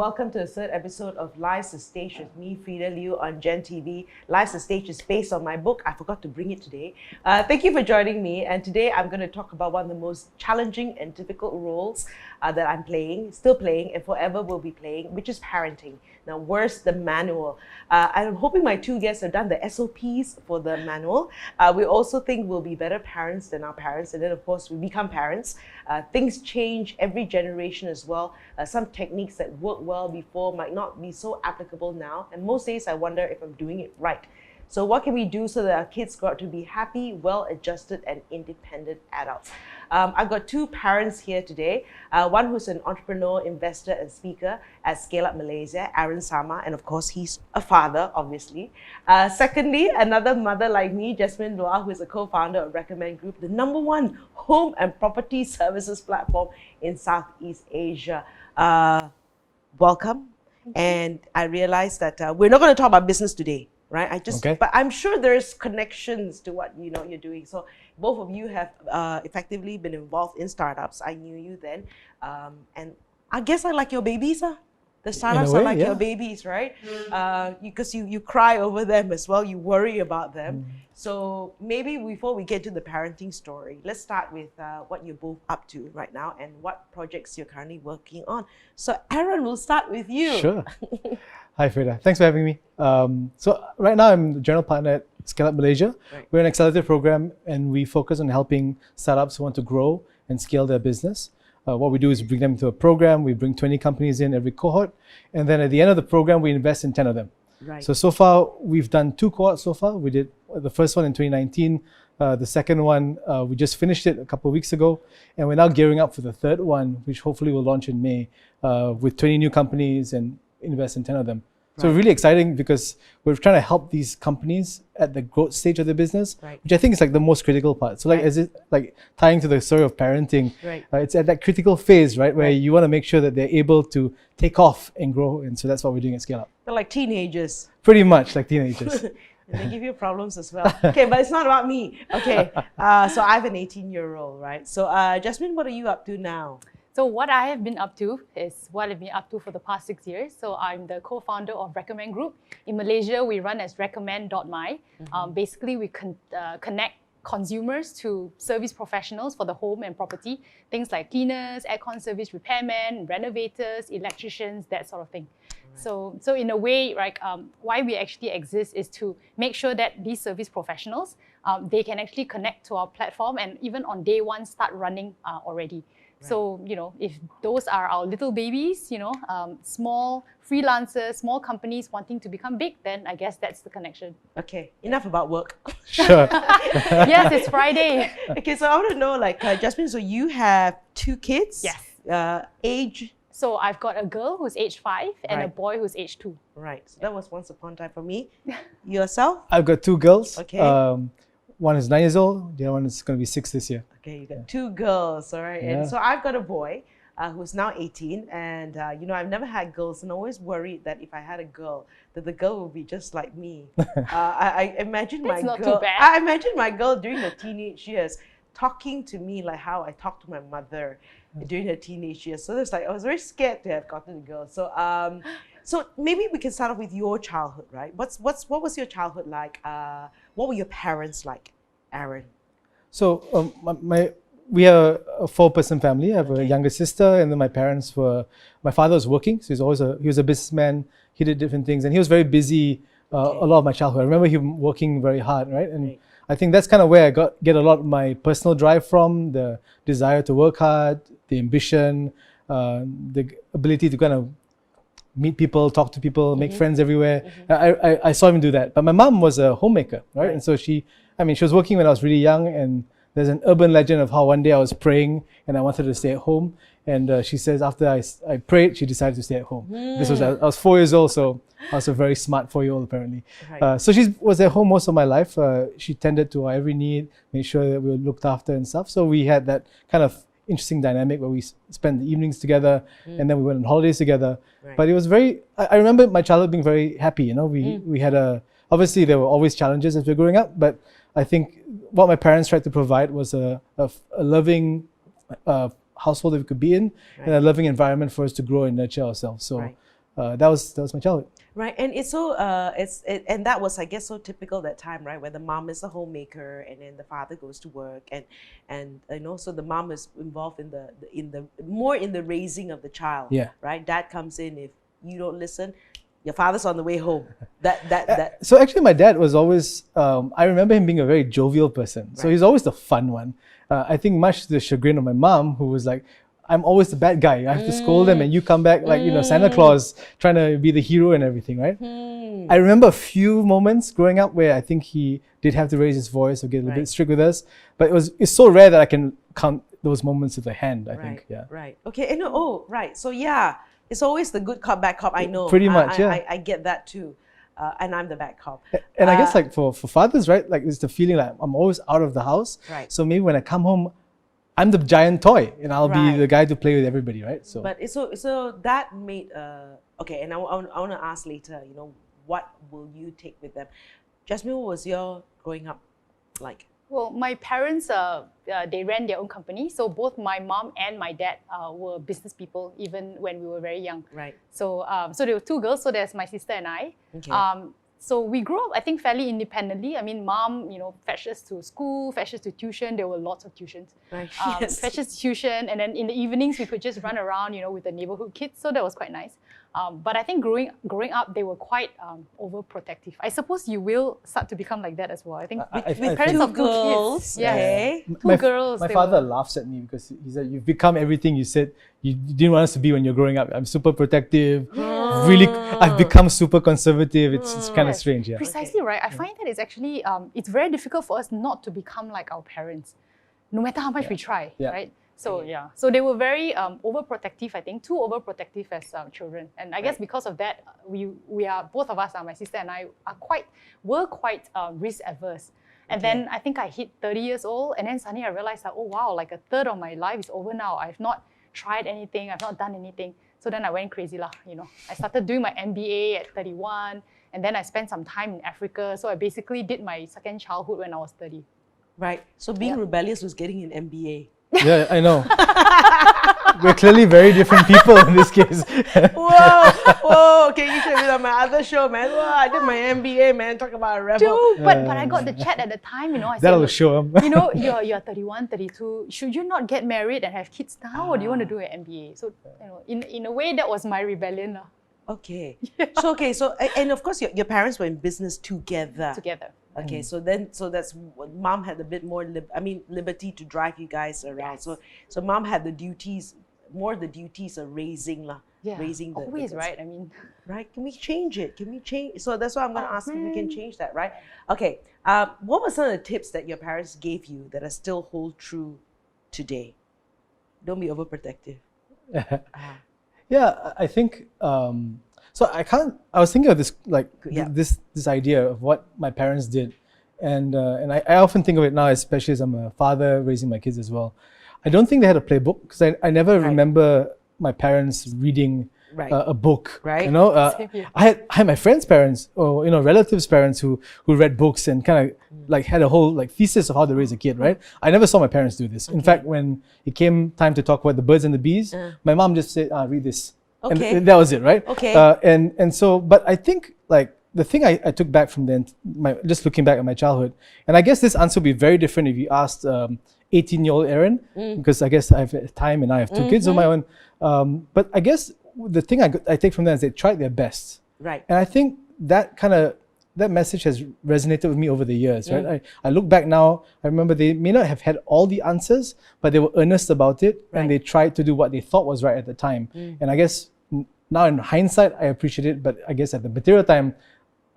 welcome to the third episode of Live the Stage with me, Frida Liu, on Jenn TV. Live the Stage is based on my book. I forgot to bring it today. Thank you for joining me. And today I'm going to talk about one of the most challenging and difficult roles that I'm playing, still playing, and forever will be playing, which is parenting. Now, where's the manual? I'm hoping my two guests have done the SOPs for the manual. We also think we'll be better parents than our parents. And then, of course, we become parents. Things change every generation as well. Some techniques that worked well before might not be so applicable now. And most days I wonder if I'm doing it right. So what can we do so that our kids grow up to be happy, well-adjusted and independent adults? I've got two parents here today. One who's an entrepreneur, investor and speaker at Scale Up Malaysia, Sharma, and of course he's a father, obviously. Secondly, another mother like me, Jasmine Dua, who is a co-founder of Recommend Group, the #1 home and property services platform in Southeast Asia. Welcome. And I realized that we're not going to talk about business today. Right, but I'm sure there's connections to what you're doing. So both of you have effectively been involved in startups. I knew you then, and I guess I like your babies. The startups are like your babies, right? Because you cry over them as well. You worry about them. So maybe before we get to the parenting story, let's start with what you're both up to right now and what projects you're currently working on. So Aaron, we'll start with you. Sure. Hi Frida, thanks for having me. So right now I'm the general partner at Scale Up Malaysia. Right. We're an accelerator program and we focus on helping startups who want to grow and scale their business. What we do is bring them into a program, we bring 20 companies in every cohort, and then at the end of the program we invest in 10 of them. Right. So far we've done 2 cohorts so far. We did the first one in 2019, the second one we just finished it a couple of weeks ago, and we're now gearing up for the third one, which hopefully will launch in May with 20 new companies and invest in 10 of them. So really exciting because we're trying to help these companies at the growth stage of their business, which I think is like the most critical part. So as it like tying to the story of parenting, it's at that critical phase, right, where you want to make sure that they're able to take off and grow. And so that's what we're doing at Scale Up. They're like teenagers. Pretty much like teenagers. And they give you problems as well. Okay, but it's not about me. Okay, so I have an 18-year-old, right? So Jasmine, what are you up to now? So what I have been up to is what I've been up to for the past 6 years. So I'm the co-founder of Recommend Group. In Malaysia, we run as recommend.my. Basically, we connect consumers to service professionals for the home and property. Things like cleaners, aircon service repairmen, renovators, electricians, that sort of thing. So in a way, right, why we actually exist is to make sure that these service professionals, they can actually connect to our platform and even on day one start running already. So, if those are our little babies, small freelancers, small companies wanting to become big, then I guess that's the connection. Okay, enough about work. Sure. Yes, it's Friday. Okay, so I want to know, Jasmine, so you have 2 kids? Yes. Age? So I've got a girl who's age 5 and a boy who's age 2. Right, so that was once upon a time for me. Yourself? I've got 2 girls. Okay. One is 9 years old, the other one is going to be 6 this year. Okay, you got 2 girls, all right. And so I've got a boy who's now 18, and I've never had girls, and always worried that if I had a girl, that the girl would be just like me. I imagine my girl. Too bad. I imagine my girl during the teenage years talking to me like how I talked to my mother during her teenage years. So I was very scared to have gotten a girl. So maybe we can start off with your childhood, right? What was your childhood like? What were your parents like, Aaron? So we are a 4-person family. I have a younger sister, and then my father was working, so he was a businessman. He did different things, and he was very busy a lot of my childhood. I remember him working very hard, right? And I think that's kind of where I get a lot of my personal drive from, the desire to work hard, the ambition, the ability to kind of meet people, talk to people, make friends everywhere. I saw him do that. But my mom was a homemaker, right? And so she was working when I was really young, and there's an urban legend of how one day I was praying and I wanted to stay at home. And she says after I prayed, she decided to stay at home. I was 4 years old, so I was a very smart 4-year-old apparently. So she was at home most of my life. She tended to our every need, made sure that we were looked after and stuff. So we had that kind of interesting dynamic where we spent the evenings together and then we went on holidays together. But it was I remember my childhood being very happy. We had obviously there were always challenges as we were growing up, but I think what my parents tried to provide was a loving household that we could be in and a loving environment for us to grow and nurture ourselves. So that was my childhood. Right, and it's so and that was, I guess, so typical that time, right, where the mom is a homemaker and then the father goes to work, and so the mom is involved in the more in the raising of the child. Yeah. Right, dad comes in if you don't listen, your father's on the way home. That. So actually, my dad was always. I remember him being a very jovial person. So Right. he's always the fun one. I think much to the chagrin of my mom, who was like, I'm always the bad guy. I have to scold them, and you come back like Santa Claus, trying to be the hero and everything, right? I remember a few moments growing up where I think he did have to raise his voice or get a little bit strict with us, but it's so rare that I can count those moments with a hand. I think, yeah. Right. Okay. And right. So yeah, it's always the good cop, bad cop. I know. Pretty much, yeah. I get that too, and I'm the bad cop. And I guess like for fathers, right? Like it's the feeling like I'm always out of the house. Right. So maybe when I come home, I'm the giant toy, and I'll be Right. the guy to play with everybody, right? So. But so that made okay, and I want to ask later. What will you take with them? Jasmine, what was your growing up like? Well, my parents, they ran their own company. So both my mom and my dad were business people, even when we were very young. Right. So there were two girls. So there's my sister and I. Okay. So we grew up, I think, fairly independently. I mean, mom, fetched us to school, fetched us to tuition. There were lots of tuitions. Right. Yes. Fetched us to tuition, and then in the evenings we could just run around, with the neighborhood kids. So that was quite nice. But I think growing up, they were quite overprotective. I suppose you will start to become like that as well. I think with parents of two girls, kids, yeah, okay. two girls. My they father were- laughs at me because he said, "You've become everything you said you didn't want us to be when you're growing up. I'm super protective. Really, I've become super conservative. It's kind of Yes, strange, yeah." Precisely right. I find that it's actually it's very difficult for us not to become like our parents, no matter how much we try, Yeah. right? So yeah, so they were very overprotective. I think too overprotective as children, and I guess because of that, we are both of us, my sister and I, were quite risk averse. And then I think I hit 30 years old, and then suddenly I realized that, oh wow, like a third of my life is over now. I've not tried anything. I've not done anything. So then I went crazy lah. I started doing my MBA at 31, and then I spent some time in Africa. So I basically did my second childhood when I was 30. Right. So being rebellious was getting an MBA. Yeah, I know. We're clearly very different people in this case. Whoa. Okay, you should have been on my other show, man. Whoa, I did my MBA, man. Talk about a rebel. Dude, but I got the chat at the time, I said, That'll "Look, show 'em. you're 31, 32. Should you not get married and have kids now, or do you want to do an MBA?" So, in a way, that was my rebellion lah. Okay. So and of course your parents were in business together. Together. Okay, so that's mom had a bit more liberty to drive you guys around. Yes. So mom had the duties of raising lah. Yeah. Raising the Always, the- right? I mean, Right? Can we change it? So that's why I'm going to ask if we can man. change that, right? Okay. What were some of the tips that your parents gave you that are still hold true today? Don't be overprotective. Yeah, I think. So I was thinking of this Yeah. this idea of what my parents did, and I often think of it now, especially as I'm a father raising my kids as well. I don't think they had a playbook because I never Right. remember my parents reading Right. a book. Right. Same here. I had my friends' parents or relatives' parents who read books and kind of like had a whole like thesis of how to raise a kid. Right. I never saw my parents do this. In fact, when it came time to talk about the birds and the bees, my mom just said, "Read this." Okay. And that was it, right? Okay. And so, but I think like the thing I took back from then, just looking back at my childhood, and I guess this answer would be very different if you asked 18-year-old Aaron, because I guess I have time and I have two kids of my own. But I guess the thing I take from them is they tried their best, Right. and I think that message has resonated with me over the years, right? I look back now, I remember they may not have had all the answers, but they were earnest about it, Right. and they tried to do what they thought was right at the time. And I guess now in hindsight, I appreciate it, but I guess at the material time,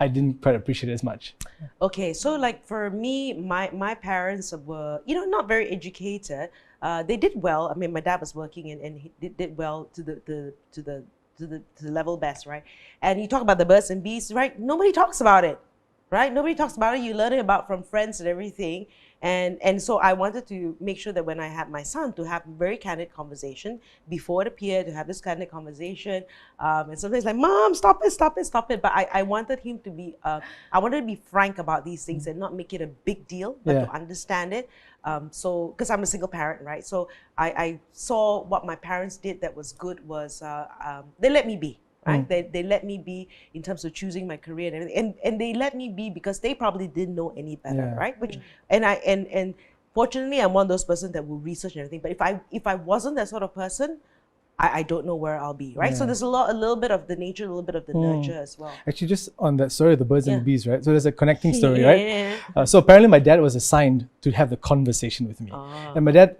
I didn't quite appreciate it as much. Okay, so like for me, my parents were, not very educated. They did well. I mean, my dad was working and he did well to the level best, right? And you talk about the birds and bees, right? Nobody talks about it, right? Nobody talks about it. You learn it about from friends and everything. And so I wanted to make sure that when I had my son, to have very candid conversation before it appeared, to have this candid conversation. And sometimes like, "Mom, stop it. But I wanted him to be, I wanted to be frank about these things and not make it a big deal, but Yeah. to understand it. So, because I'm a single parent, right? So I saw what my parents did that was good was they let me be. right? They let me be in terms of choosing my career and everything, and they let me be because they probably didn't know any better, right? Which and fortunately, I'm one of those persons that will research and everything. But if I wasn't that sort of person, I don't know where I'll be, right? So there's a little bit of the nature, a little bit of the nurture as well. Actually, just on that story of the birds and the bees, right? So there's a connecting story, right? So apparently my dad was assigned to have the conversation with me. And my dad,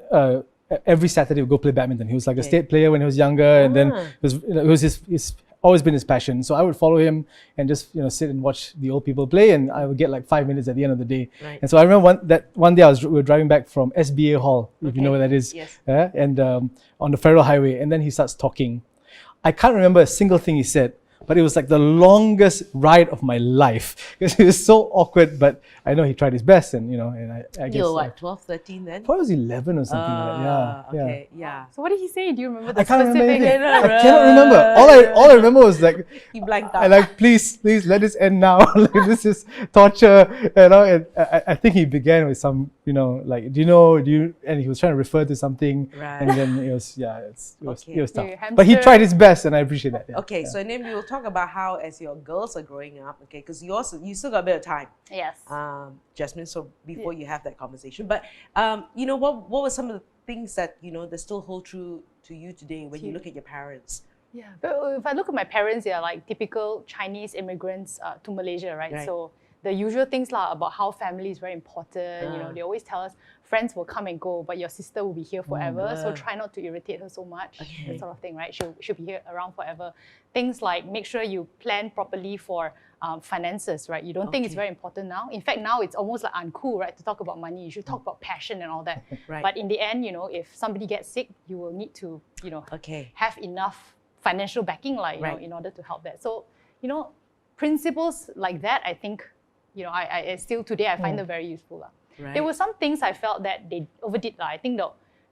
every Saturday would go play badminton. He was like a state player when he was younger, and then it was his always been his passion. So I would follow him and just sit and watch the old people play, and I would get like 5 minutes at the end of the day. Right. And so I remember one day we were driving back from SBA Hall, if you know where that is. Yes. And on the Federal Highway, and then he starts talking. I can't remember a single thing he said, but it was like the longest ride of my life because it was so awkward. But I know he tried his best, and I guess. You were what, 12, 13 then? Probably was 11 or something like that. Yeah. Okay. Yeah. So what did he say? Do you remember the I can't remember specific? anything. I cannot remember. All I remember was like, He blanked out. I like, please let this end now. Like, this is torture, And I think he began with some, like, do you? And he was trying to refer to something, Right. and then it was tough. Yeah, But he hamster. tried his best, and I appreciate that. Yeah. Okay, so then we will talk about how, as your girls are growing up, okay, because you still got a bit of time, Yes. Jasmine. So before you have that conversation, but what were some of the things that that still hold true to you today when you look at your parents? Yeah, but if I look at my parents, they are like typical Chinese immigrants to Malaysia, right? So the usual things about how family is very important. They always tell us friends will come and go, but your sister will be here forever. So try not to irritate her so much, that sort of thing, right? She'll be here around forever. Things like make sure you plan properly for finances, right? You don't think it's very important now. In fact, now it's almost like uncool, right, to talk about money. You should talk about passion and all that. Right. But in the end, if somebody gets sick, you will need to, have enough financial backing, in order to help that. So, principles like that, I think, I still today I find them very useful. Right. There were some things I felt that they overdid. I think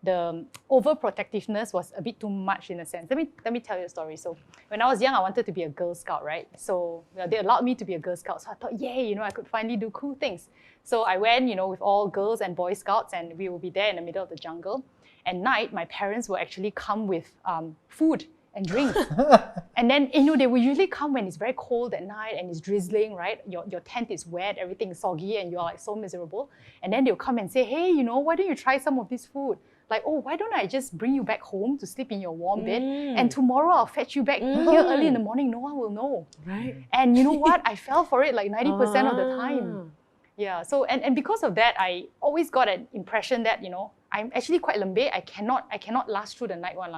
the overprotectiveness was a bit too much in a sense. Let me tell you a story. So when I was young, I wanted to be a Girl Scout, right? So they allowed me to be a Girl Scout. So I thought, yay, I could finally do cool things. So I went, with all girls and Boy Scouts, and we will be there in the middle of the jungle. At night, my parents will actually come with food and drinks. And then, they will usually come when it's very cold at night and it's drizzling, right? Your tent is wet, everything is soggy, and you're like so miserable. And then they'll come and say, hey, why don't you try some of this food? Like, oh, why don't I just bring you back home to sleep in your warm bed? And tomorrow I'll fetch you back here early in the morning. No one will know. Right. And you know what? I fell for it like 90% of the time. Yeah. So and because of that, I always got an impression that I'm actually quite lembeh. I cannot last through the night one.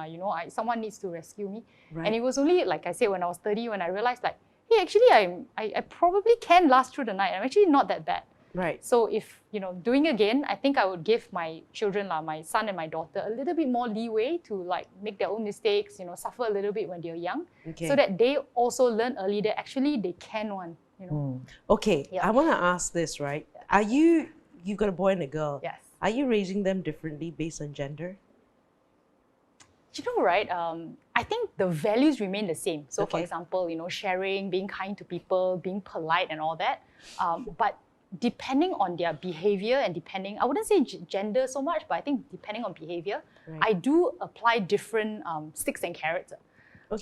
Someone needs to rescue me. Right. And it was only, like I said, when I was 30 when I realized hey, actually I probably can last through the night. I'm actually not that bad. Right. So if, doing again, I think I would give my children, my son and my daughter, a little bit more leeway to make their own mistakes, suffer a little bit when they're young, so that they also learn early that actually they can one. Okay, I want to ask this, right? Are you've got a boy and a girl. Yes. Are you raising them differently based on gender? Right? I think the values remain the same. So for Okay. example, sharing, being kind to people, being polite and all that. But depending on their behavior and I wouldn't say gender so much, but I think depending on behavior, I do apply different sticks and carrots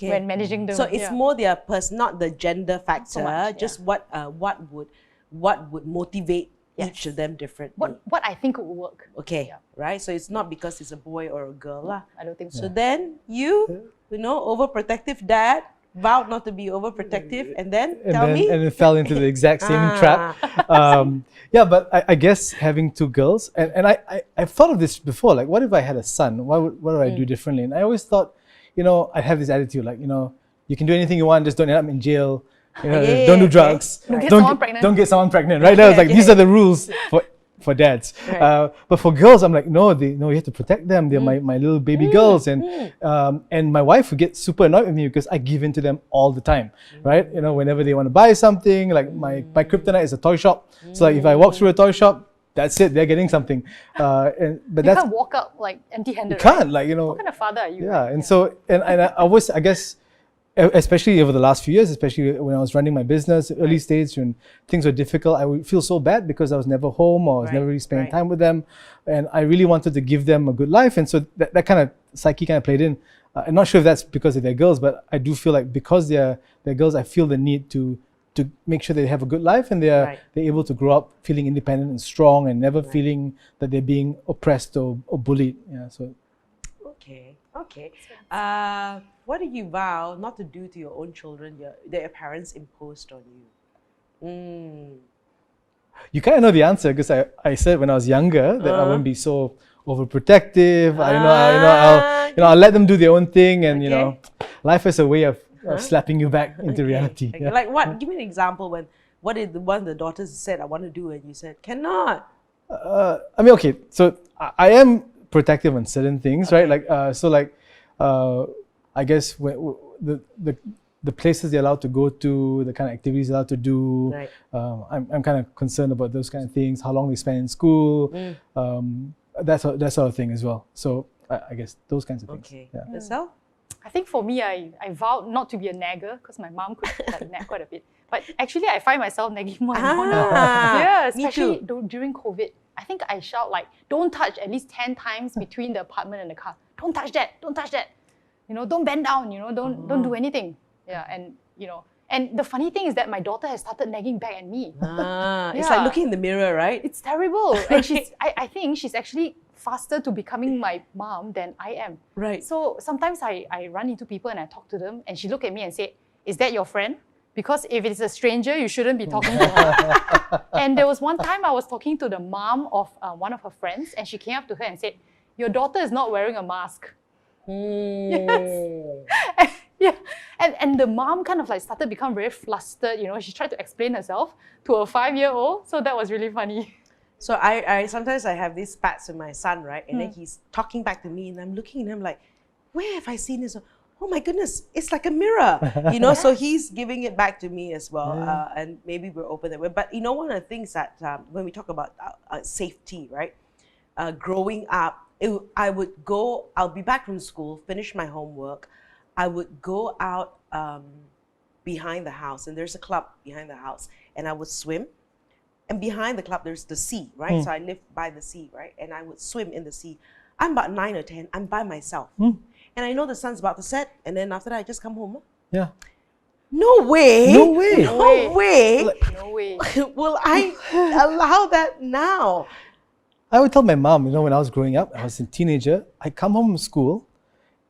when managing them. So it's more their person, not the gender factor, much, just what would motivate each of them differently. What I think would work. Okay, right? So it's not because it's a boy or a girl. lah. I don't think so. So then overprotective dad, vowed not to be overprotective, and then and it fell into the exact same trap. But I guess having two girls, and I've thought of this before, like what if I had a son? What would I do differently? And I always thought, I have this attitude, like, you can do anything you want, just don't end up in jail. Don't do drugs. Don't get someone pregnant. Don't get someone pregnant, right? I was like, these are the rules for dads. Right. But for girls, I'm like, no, you have to protect them. They're my little baby girls. And my wife would get super annoyed with me because I give in to them all the time, right? Whenever they want to buy something, like my kryptonite is a toy shop. So like if I walk through a toy shop, that's it, they're getting something. But you can't walk out like empty-handed. You can't, right? What kind of father are you? Yeah, and so, and I always, I guess, especially over the last few years, especially when I was running my business, early stage, when things were difficult, I would feel so bad because I was never home or I was never really spending time with them. And I really wanted to give them a good life. And so that kind of psyche kind of played in. I'm not sure if that's because they're girls, but I do feel like because they're girls, I feel the need to make sure they have a good life and they're able to grow up feeling independent and strong and never feeling that they're being oppressed or bullied. Yeah. So. Okay. What do you vow not to do to your own children that your parents imposed on you? You kind of know the answer because I said when I was younger that I wouldn't be so overprotective. I'll let them do their own thing, and life is a way of slapping you back into reality. Okay. Like what? Give me an example what did one of the daughters said I want to do and you said cannot. So I am protective on certain things, right? Like I guess the places they're allowed to go to, the kind of activities they're allowed to do. Right. I'm kind of concerned about those kind of things. How long they spend in school, that sort of thing as well. So I guess those kinds of things. Okay. Yeah. Yourself? I think for me, I vowed not to be a nagger because my mom could nag quite a bit. But actually, I find myself nagging more and more now. Yeah, especially during COVID. I think I shout like, don't touch at least 10 times between the apartment and the car. Don't touch that, don't touch that. Don't bend down, don't do anything. Yeah, and the funny thing is that my daughter has started nagging back at me. It's like looking in the mirror, right? It's terrible. And I think she's actually faster to becoming my mom than I am. Right. So sometimes I run into people and I talk to them and she look at me and say, is that your friend? Because if it's a stranger, you shouldn't be talking to her. And there was one time I was talking to the mom of one of her friends and she came up to her and said, your daughter is not wearing a mask. Yes. Yeah, and the mom kind of like started to become very flustered. She tried to explain herself to a 5-year-old. So that was really funny. So I sometimes I have these spats with my son, right? And then he's talking back to me and I'm looking at him like, where have I seen this? Oh my goodness, it's like a mirror, So he's giving it back to me as well. And maybe we're open that way. But one of the things that when we talk about safety, right? Growing up, I'll be back from school, finish my homework. I would go out behind the house, and there's a club behind the house, and I would swim. And behind the club, there's the sea, right? So I live by the sea, right? And I would swim in the sea. I'm about 9 or 10. I'm by myself. And I know the sun's about to set, and then after that, I just come home. Yeah. No way. No way. No way. No way. Will I allow that now? I would tell my mom, when I was growing up, I was a teenager, I come home from school,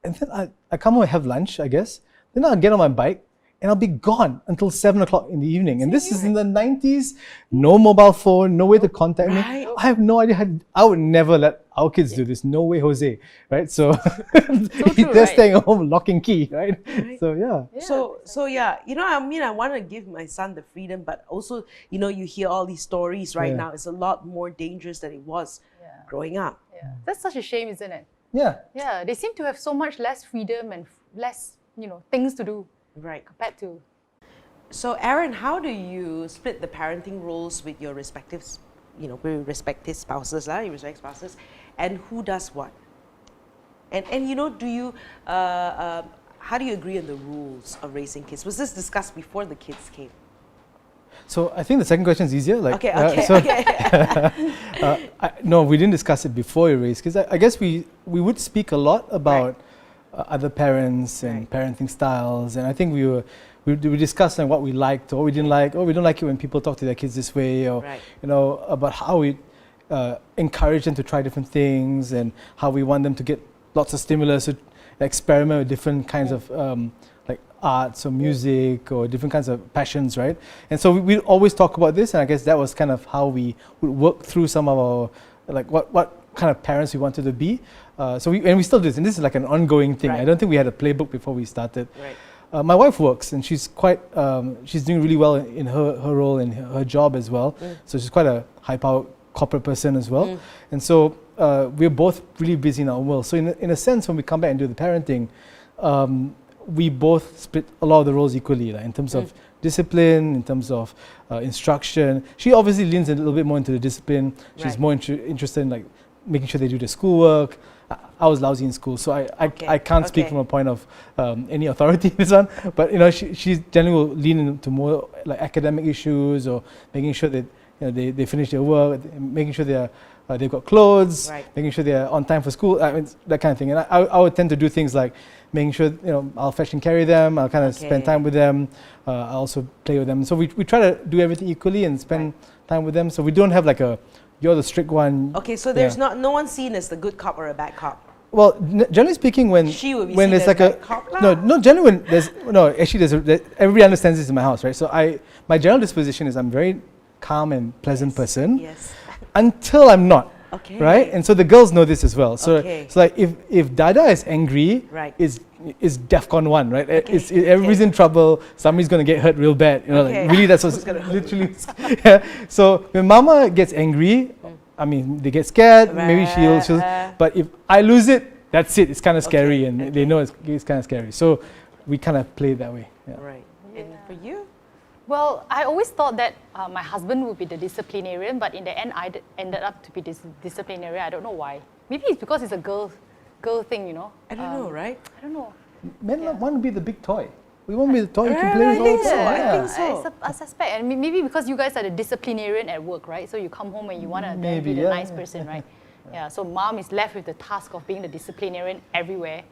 and then I come home and have lunch, I guess. Then I'll get on my bike, and I'll be gone until 7 o'clock in the evening. And this is in the 90s, no mobile phone, no way to contact me. I have no idea I would never let our kids do this. No way, Jose, right? So, they're staying at home, lock and key, right? So, yeah. So I want to give my son the freedom, but also, you hear all these stories right now. It's a lot more dangerous than it was growing up. Yeah. That's such a shame, isn't it? Yeah. Yeah, they seem to have so much less freedom and less, things to do. Right. Compared to. So, Aaron, how do you split the parenting roles with your respective spouses, your respective spouses, and who does what? And do you, how do you agree on the rules of raising kids? Was this discussed before the kids came? So I think the second question is easier. Okay. No, we didn't discuss it before we raised kids. I guess we would speak a lot about other parents and parenting styles, and I think we discussed what we liked or we didn't like. Oh, we don't like it when people talk to their kids this way, or about how we encourage them to try different things and how we want them to get lots of stimulus, to experiment with different kinds of like arts or music or different kinds of passions, right? And so we always talk about this, and I guess that was kind of how we would work through some of our, like what kind of parents we wanted to be. So we still do this, and this is like an ongoing thing. I don't think we had a playbook before we started. My wife works, and she's she's doing really well in her role and her job as well. So she's quite a high-powered corporate person as well. And so we're both really busy in our world. So in a sense, when we come back and do the parenting, we both split a lot of the roles equally, in terms of discipline, in terms of instruction. She obviously leans a little bit more into the discipline. She's more interested in making sure they do their schoolwork. I was lousy in school, so I can't speak from a point of any authority in this one. But she generally will lean into more like academic issues or making sure that they finish their work, making sure they've got clothes, Right. making sure they're on time for school, I mean, that kind of thing. And I would tend to do things like making sure, I'll fetch and carry them, I'll kind of spend time with them, I also play with them. So we try to do everything equally and spend time with them. So we don't have like you're the strict one. Okay, so there's no one seen as the good cop or a bad cop. Well, generally speaking, when She would be when seen there's as like bad cop lah. no, generally when there's actually everybody understands this in my house, right? So my general disposition is I'm very calm and pleasant person Yes. until I'm not. Okay. Right? And so the girls know this as well. So Okay. it's like if Dada is angry, Right. is DEFCON 1, right? Okay. Everybody's in trouble, somebody's gonna get hurt real bad. Okay. Like really that's what's Who's gonna hurt? literally yeah. So when Mama gets angry, I mean they get scared, maybe she'll but if I lose it, that's it. It's kind of scary and they know it's kind of scary. So we kind of play it that way. Yeah. Right. And for you? Well, I always thought that my husband would be the disciplinarian, but in the end, I ended up to be disciplinarian. I don't know why. Maybe it's because it's a girl thing, I don't know, right? I don't know. Men want to be the big toy. We want to be the toy you can play with all the time. I think so. I suspect, and maybe because you guys are the disciplinarian at work, right? So you come home and you want to be the nice person, right? Yeah. So mom is left with the task of being the disciplinarian everywhere.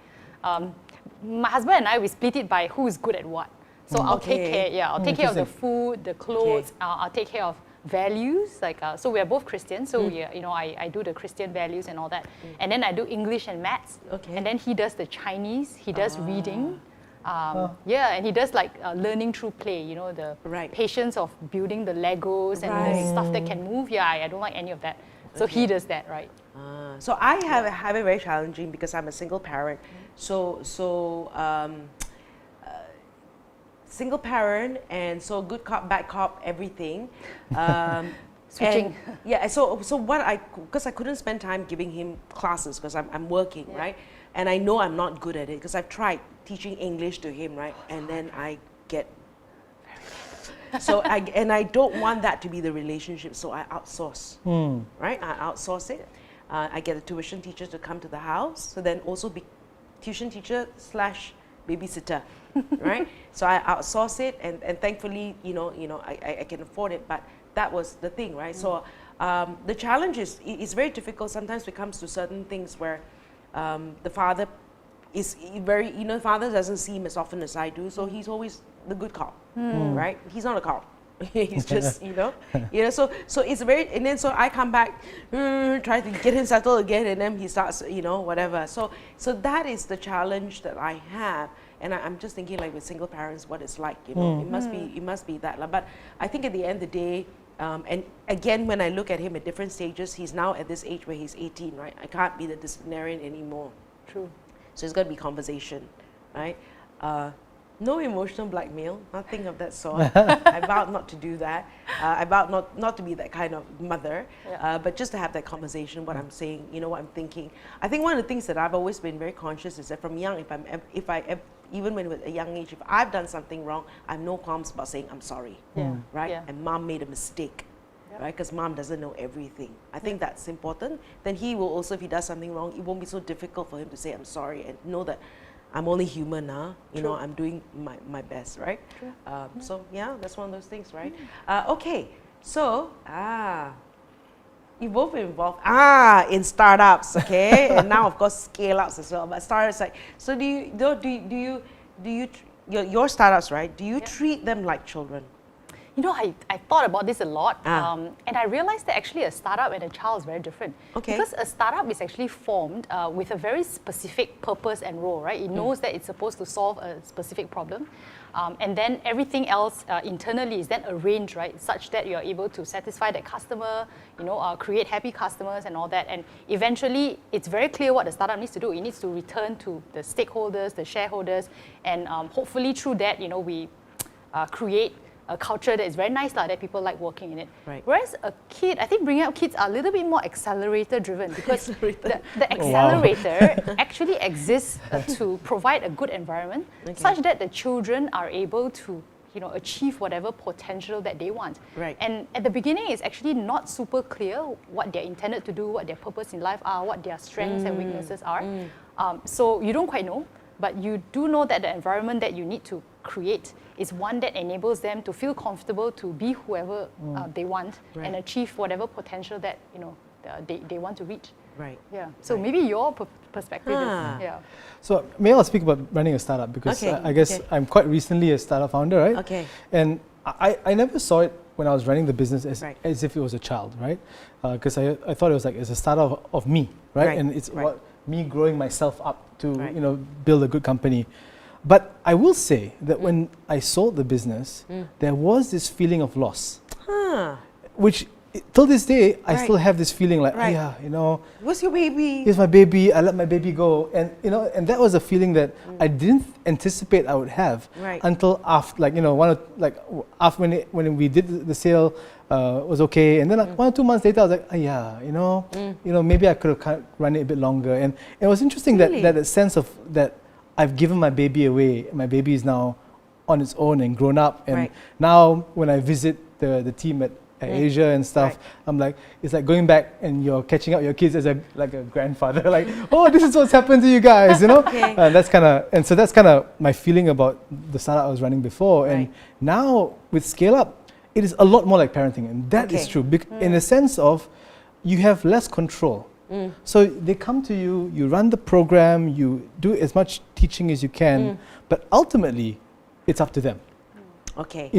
My husband and I, we split it by who is good at what. So I'll take care. I'll take care of the food, the clothes. I'll take care of values. Like so, we are both Christians. So I do the Christian values and all that. And then I do English and maths. Okay. And then he does the Chinese. He does reading. And he does like learning through play. The patience of building the Legos and the stuff that can move. Yeah, I don't like any of that. So he does that, right? So I have it very challenging because I'm a single parent. Single parent, and so good cop, bad cop, everything. Switching. So because I couldn't spend time giving him classes because I'm working, right? And I know I'm not good at it because I've tried teaching English to him, right? And then I get so I don't want that to be the relationship, so I outsource, right? I outsource it. I get a tuition teacher to come to the house, so then also be tuition teacher / babysitter, right? So I outsource it, and thankfully, I can afford it. But that was the thing, right? So the challenge is it's very difficult. Sometimes when it comes to certain things where the father is very, father doesn't see him as often as I do, so he's always the good cop, right? He's not a cop. He's just, so it's very, and then so I come back, try to get him settled again, and then he starts, whatever. So that is the challenge that I have, and I'm just thinking like with single parents, what it's like, it must be that. But I think at the end of the day, and again, when I look at him at different stages, he's now at this age where he's 18, right? I can't be the disciplinarian anymore. True. So it's got to be conversation, right? No emotional blackmail, nothing of that sort. I vowed not to do that. I vowed not to be that kind of mother, but just to have that conversation, what I'm saying, what I'm thinking. I think one of the things that I've always been very conscious is that from young, even when at a young age, if I've done something wrong, I have no qualms about saying I'm sorry, right? Yeah. And mom made a mistake, right? Because mom doesn't know everything. I think that's important. Then he will also, if he does something wrong, it won't be so difficult for him to say I'm sorry and know that I'm only human now, I'm doing my best, right? So yeah, that's one of those things, right? Okay, so you both involved in startups, okay, and now of course scale ups as well. But startups, like, so do you your startups, right? Do you treat them like children? I thought about this a lot, and I realized that actually a startup and a child is very different. Okay. Because a startup is actually formed with a very specific purpose and role, right? It knows that it's supposed to solve a specific problem, and then everything else internally is then arranged, right, such that you're able to satisfy that customer, create happy customers and all that. And eventually, it's very clear what the startup needs to do. It needs to return to the stakeholders, the shareholders, and hopefully through that, we create a culture that is very nice, that people like working in it. Right. Whereas a kid, I think bringing up kids are a little bit more accelerator driven because the accelerator actually exists to provide a good environment such that the children are able to achieve whatever potential that they want. Right. And at the beginning, it's actually not super clear what they're intended to do, what their purpose in life are, what their strengths and weaknesses are. So you don't quite know, but you do know that the environment that you need to create is one that enables them to feel comfortable to be whoever they want and achieve whatever potential that they want to reach. Right. Yeah. So maybe your perspective is So may I speak about running a startup, because I guess I'm quite recently a startup founder, right? Okay. And I never saw it when I was running the business as if it was a child, right? Because I thought it was like it's a startup of me, right? And it's about me growing myself up to build a good company. But I will say that when I sold the business, there was this feeling of loss, which till this day I still have this feeling like, what's your baby? Here's my baby. I let my baby go, and and that was a feeling that I didn't anticipate I would have until after, after when we did the sale, was okay, and then 1 or 2 months later I was like, maybe I could have run it a bit longer, and it was interesting that sense of that I've given my baby away. My baby is now on its own and grown up, and now when I visit the team at Asia and stuff, I'm like, it's like going back and you're catching up your kids as a grandfather, like, oh, this is what's happened to you guys, that's kind of my feeling about the startup I was running before. And now with Scale Up, it is a lot more like parenting, and that is true in the sense of you have less control. So they come to you, you run the program, you do as much teaching as you can, but ultimately it's up to them. Okay.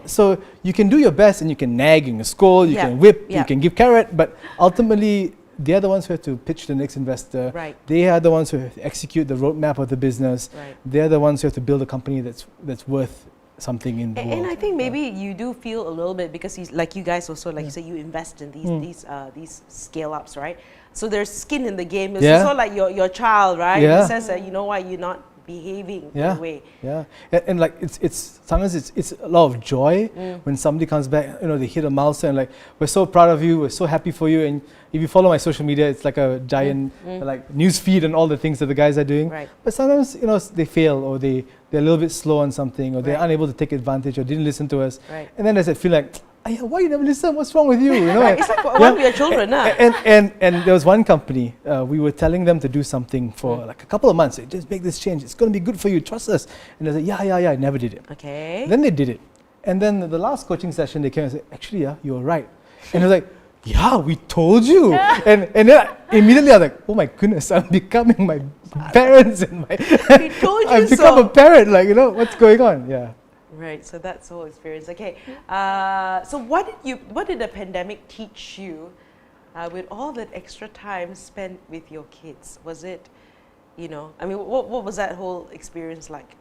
So you can do your best and you can nag, you can scold, you can whip, you can give carrot, but ultimately they're the ones who have to pitch the next investor. Right. They are the ones who have to execute the roadmap of the business. Right. They're the ones who have to build a company that's worth something in the world. And I think maybe you do feel a little bit, because like you guys also, like you said, you invest in these scale ups, right? So there's skin in the game. It's also like your child, right? In the sense that, you're not behaving in a way. Yeah, and like it's sometimes it's a lot of joy when somebody comes back. They hit a milestone. Like, we're so proud of you. We're so happy for you. And if you follow my social media, it's like a giant like news feed and all the things that the guys are doing. Right. But sometimes they fail, or they're a little bit slow on something, or they're unable to take advantage, or didn't listen to us. Right. And then there's that feel like, why you never listen? What's wrong with you? It's like one of your children, and there was one company, we were telling them to do something for like a couple of months. Just make this change. It's going to be good for you. Trust us. And they said, yeah. I never did it. Okay. Then they did it. And then the last coaching session, they came and said, actually, you were right. And I was like, yeah, we told you. and then immediately I was like, oh my goodness, I'm becoming my parents and my. We told you I've become a parent. Like, what's going on? Yeah. Right, so that's the whole experience. Okay, so what did the pandemic teach you with all that extra time spent with your kids? Was it, what was that whole experience like?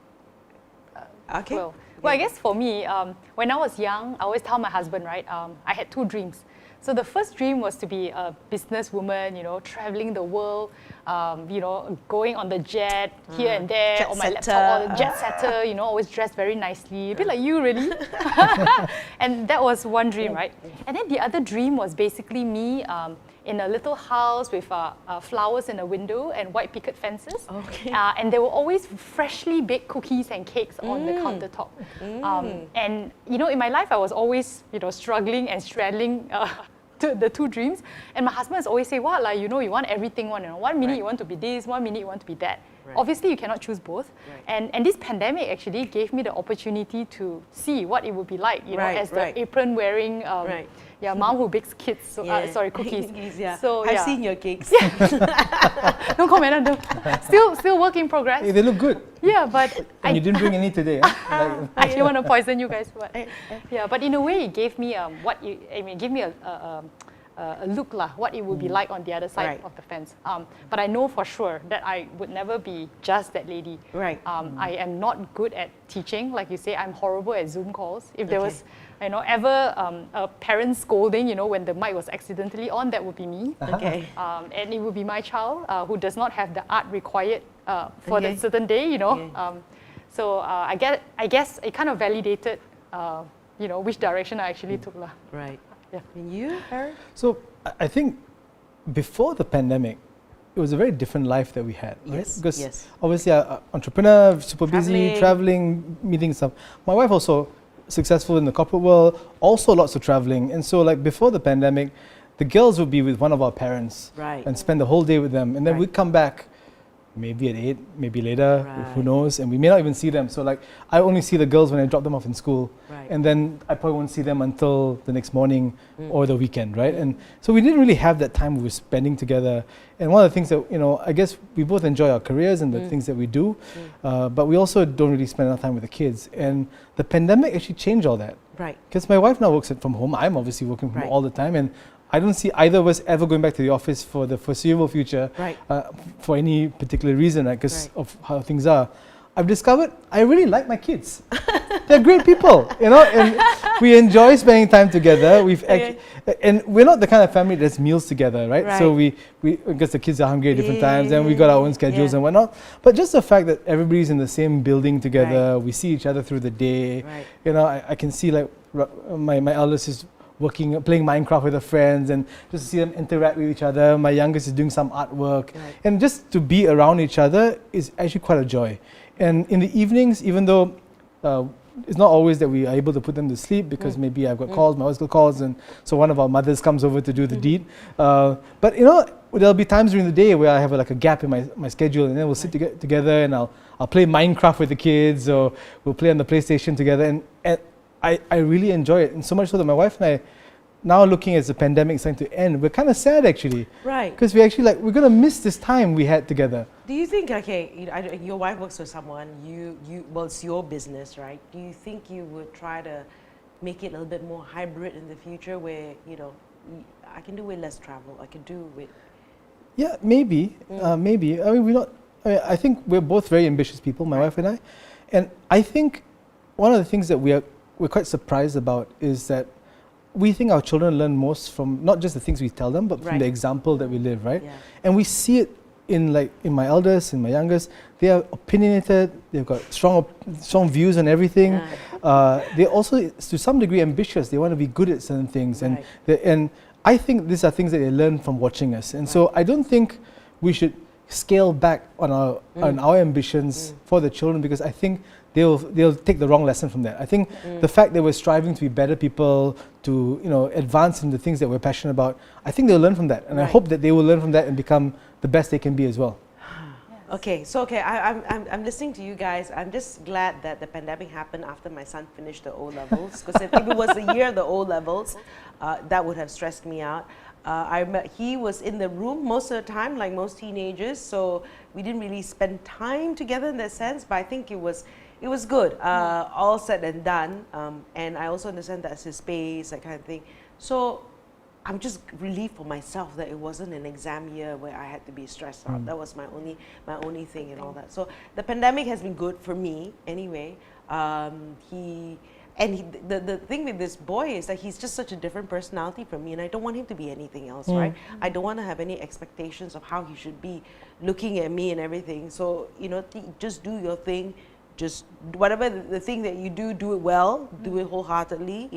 Okay. Well, I guess for me, when I was young, I always tell my husband, right, I had 2 dreams. So the first dream was to be a businesswoman, traveling the world, going on the jet here and there, on my laptop, or jet setter, always dressed very nicely, a bit like you, really. And that was one dream, right? And then the other dream was basically me in a little house with flowers in a window and white picket fences. Okay. And there were always freshly baked cookies and cakes on the countertop. And in my life, I was always struggling and straddling the 2 dreams. And my husband has always say, you want everything. One minute you want to be this, 1 minute you want to be that. Right. Obviously, you cannot choose both. Right. And this pandemic actually gave me the opportunity to see what it would be like, as the apron-wearing mom who bakes kids. So, cookies. So, I've seen your cakes. Don't comment on them. Still work in progress. Hey, they look good. Yeah, but and you didn't bring any today. I actually want to poison you guys, but but in a way, it gave me give me a look what it would be like on the other side of the fence. But I know for sure that I would never be just that lady. Right. I am not good at teaching, like you say. I'm horrible at Zoom calls. If there was, ever a parent scolding, when the mic was accidentally on, that would be me. Okay. And it would be my child who does not have the art required for that certain day. So I guess it kind of validated, which direction I actually took. Right. Yeah. And you, Harry? So I think before the pandemic, it was a very different life that we had, right? Yes. Because obviously I'm an entrepreneur, super busy, traveling, meeting stuff. My wife also successful in the corporate world, also lots of traveling. And so like before the pandemic, the girls would be with one of our parents and spend the whole day with them. And then we'd come back maybe at 8, maybe later, who Right. knows, and we may not even see them. So like, I only see the girls when I drop them off in school, Right. and then I probably won't see them until the next morning or the weekend, right? And so we didn't really have that time we were spending together. And one of the things that, I guess we both enjoy our careers and the things that we do, but we also don't really spend enough time with the kids. And the pandemic actually changed all that. Right. Because my wife now works from home. I'm obviously working from Right. home all the time, and I don't see either of us ever going back to the office for the foreseeable future, Right. for any particular reason, because Right. of how things are. I've discovered I really like my kids. They're great people, and we enjoy spending time together. And we're not the kind of family that's meals together, right? Right. So we because the kids are hungry at different times, and we Yeah, got our own schedules yeah. and whatnot. But just the fact that everybody's in the same building together, we see each other through the day. Right. I can see like my eldest is playing Minecraft with her friends, and just to see them interact with each other. My youngest is doing some artwork, Right. and just to be around each other is actually quite a joy. And in the evenings, even though it's not always that we are able to put them to sleep, because maybe I've got calls, my wife's got calls, and so one of our mothers comes over to do the deed. But there'll be times during the day where I have like a gap in my schedule, and then we'll sit together, and I'll play Minecraft with the kids, or we'll play on the PlayStation together, and I really enjoy it. And so much so that my wife and I, now looking as the pandemic is starting to end, we're kind of sad actually. Right. Because we're going to miss this time we had together. Do you think, your wife works for someone, well, it's your business, right? Do you think you would try to make it a little bit more hybrid in the future where, I can do way less travel, I can do with... Yeah, maybe. Maybe. I mean, I think we're both very ambitious people, my wife and I. And I think one of the things that we're quite surprised about is that we think our children learn most from not just the things we tell them, but from the example that we live, right? Yeah. And we see it in my eldest, in my youngest. They are opinionated. They've got strong views on everything. They're also, to some degree, ambitious. They want to be good at certain things, and I think these are things that they learn from watching us. And so I don't think we should scale back on our ambitions for the children, because I think they'll take the wrong lesson from that. I think the fact that we're striving to be better people, to advance in the things that we're passionate about, I think they'll learn from that, and I hope that they will learn from that and become the best they can be as well. Okay, so I'm listening to you guys. I'm just glad that the pandemic happened after my son finished the O levels, because if it was the year of the O levels, that would have stressed me out. He was in the room most of the time, like most teenagers, so we didn't really spend time together in that sense. But I think it was good, all said and done. And I also understand that's his space, that kind of thing. So I'm just relieved for myself that it wasn't an exam year where I had to be stressed out. That was my only thing and all that. So the pandemic has been good for me anyway. The thing with this boy is that he's just such a different personality from me, and I don't want him to be anything else, right? I don't want to have any expectations of how he should be looking at me and everything. So, just do your thing. Just whatever the thing that you do it well, do it wholeheartedly,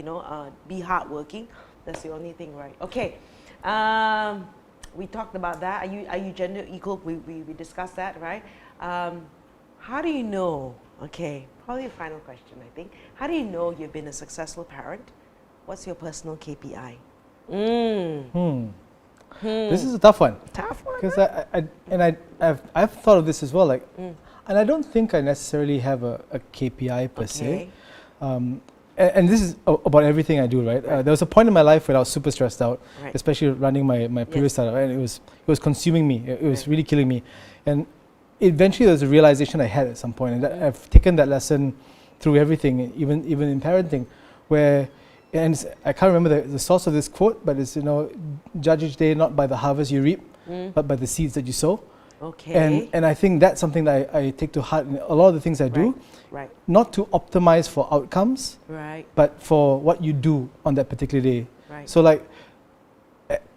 be hardworking. That's the only thing, right? Okay. We talked about that. Are you gender equal? We discussed that, right? How do you know? Okay, probably a final question, I think. How do you know you've been a successful parent? What's your personal KPI? This is a tough one. Tough one. Because I've thought of this as well. And I don't think I necessarily have a KPI per se. And this is about everything I do, right? There was a point in my life where I was super stressed out, especially running my previous startup, and it was consuming me. It was really killing me. And eventually there was a realization I had at some point, and that I've taken that lesson through everything, even in parenting, where, and I can't remember the source of this quote, but it's, judge each day not by the harvest you reap, but by the seeds that you sow. Okay. And I think that's something that I take to heart in a lot of the things I do. Right. Not to optimize for outcomes, but for what you do on that particular day. Right. So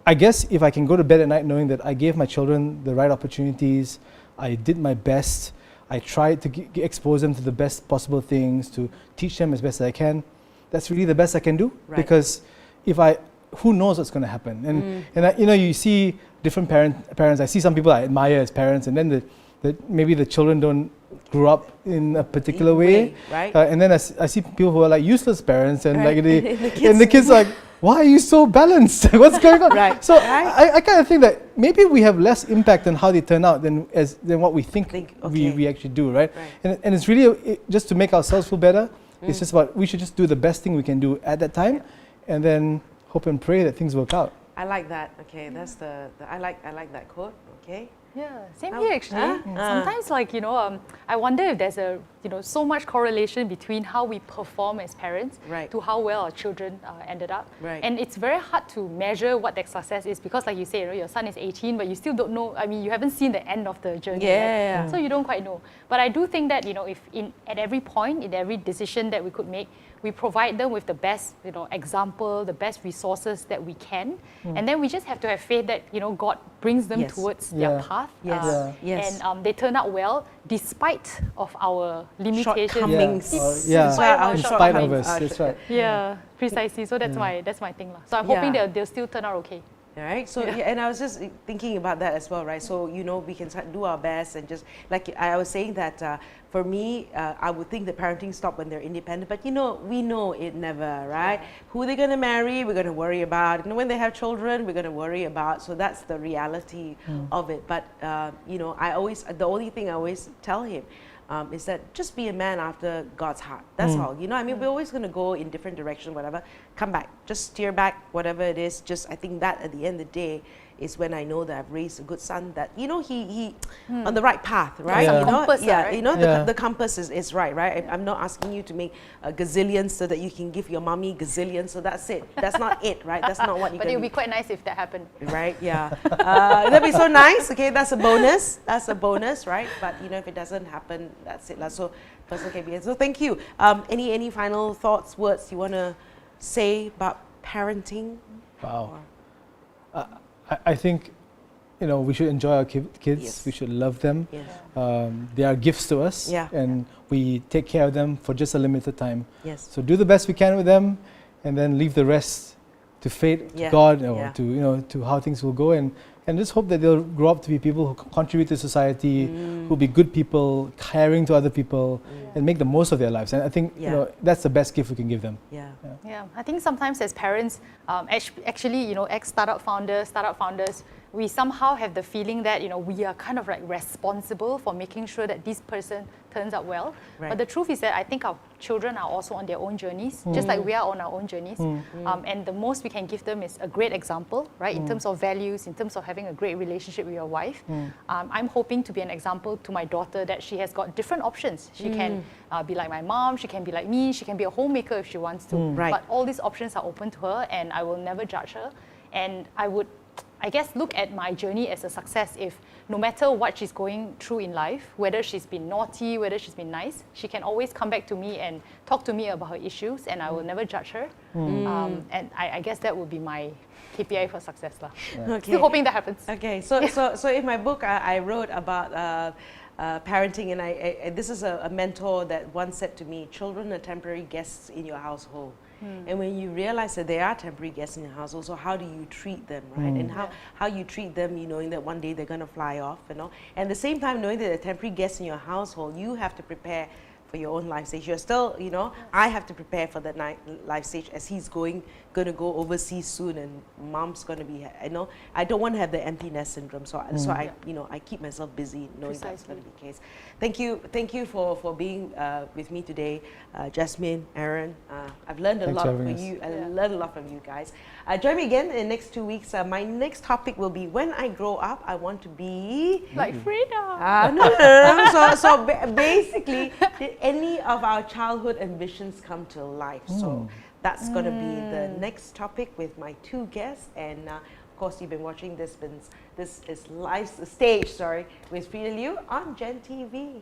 I guess if I can go to bed at night knowing that I gave my children the right opportunities, I did my best, I tried to expose them to the best possible things, to teach them as best as I can, that's really the best I can do. Because who knows what's going to happen? And you see different parents. I see some people I admire as parents, and then maybe the children don't grow up in a particular way, right? And then I see people who are like useless parents, and Right. and the kids like, why are you so balanced? What's going on? Right. So I kind of think that maybe we have less impact on how they turn out than what we think we actually do, right? And it's really just to make ourselves feel better. It's just about we should just do the best thing we can do at that time, and then hope and pray that things work out. I like that. Okay, that's I like that quote. Okay. Yeah, same here actually. Sometimes, like, I wonder if there's so much correlation between how we perform as parents to how well our children ended up. Right. And it's very hard to measure what that success is because, like you say, your son is 18, but you still don't know. I mean, you haven't seen the end of the journey. Yeah. So you don't quite know. But I do think that, if at every point, in every decision that we could make, we provide them with the best, example, the best resources that we can, and then we just have to have faith that God brings them towards their path, and they turn out well despite of our limitations, shortcomings. In spite of us. That's right. Yeah, precisely. So that's my thing, lah. So I'm hoping they'll still turn out okay. Right. So and I was just thinking about that as well, right? So we can do our best and just like I was saying that for me, I would think the parenting stop when they're independent, but we know it never, right? Who they're gonna marry, we're gonna worry about. When they have children, we're gonna worry about. So that's the reality of it. But the only thing I always tell him is that just be a man after God's heart. That's all. I mean, we're always going to go in different direction, whatever. Come back. Just steer back, whatever it is. Just, I think that at the end of the day is when I know that I've raised a good son, that, he on the right path, right? Compass, right? The compass is right? I'm not asking you to make a gazillion so that you can give your mommy gazillion, so that's it. That's not it, right? That's not what you But it would be quite nice if that happened. Right, yeah. That'd be so nice, okay? That's a bonus. That's a bonus, right? But, if it doesn't happen, that's it. So, person can be. So, thank you. Any final thoughts, words you want to say about parenting? Wow. I think, we should enjoy our kids. Yes. We should love them. Yes. They are gifts to us, and we take care of them for just a limited time. Yes. So do the best we can with them, and then leave the rest to fate, to God, or to how things will go, and just hope that they'll grow up to be people who contribute to society, who'll be good people, caring to other people, and make the most of their lives. And I think that's the best gift we can give them. Yeah, I think sometimes as parents, actually, ex-startup founders, we somehow have the feeling that, we are kind of like responsible for making sure that this person turns out well. Right. But the truth is that I think our children are also on their own journeys, just like we are on our own journeys. And the most we can give them is a great example, right? In terms of values, in terms of having a great relationship with your wife. I'm hoping to be an example to my daughter that she has got different options. She can be like my mom, she can be like me, she can be a homemaker if she wants to. Right. But all these options are open to her, and I will never judge her. And I guess, look at my journey as a success if no matter what she's going through in life, whether she's been naughty, whether she's been nice, she can always come back to me and talk to me about her issues, and I will never judge her. And I guess that would be my KPI for success. Okay. Still hoping that happens. Okay, so in my book, I wrote about parenting, and this is a mentor that once said to me, children are temporary guests in your household. And when you realize that they are temporary guests in your household, so how do you treat them, right? And how you treat them, knowing that one day they're going to fly off, And at the same time, knowing that they're temporary guests in your household, you have to prepare for your own life stage. You're still, I have to prepare for that life stage as he's going to go overseas soon, and mom's going to be, I don't want to have the empty nest syndrome. So I keep myself busy knowing that's going to be the case. Thank you for being with me today, Jasmine, Aaron. I've learned a lot from you. I learned a lot from you guys. Join me again in the next 2 weeks. My next topic will be when I grow up, I want to be like Frida. No. So basically, did any of our childhood ambitions come to life? So that's going to be the next topic with my two guests. And of course, you've been watching this is Live Stage, with Frida Liu on Jenn TV.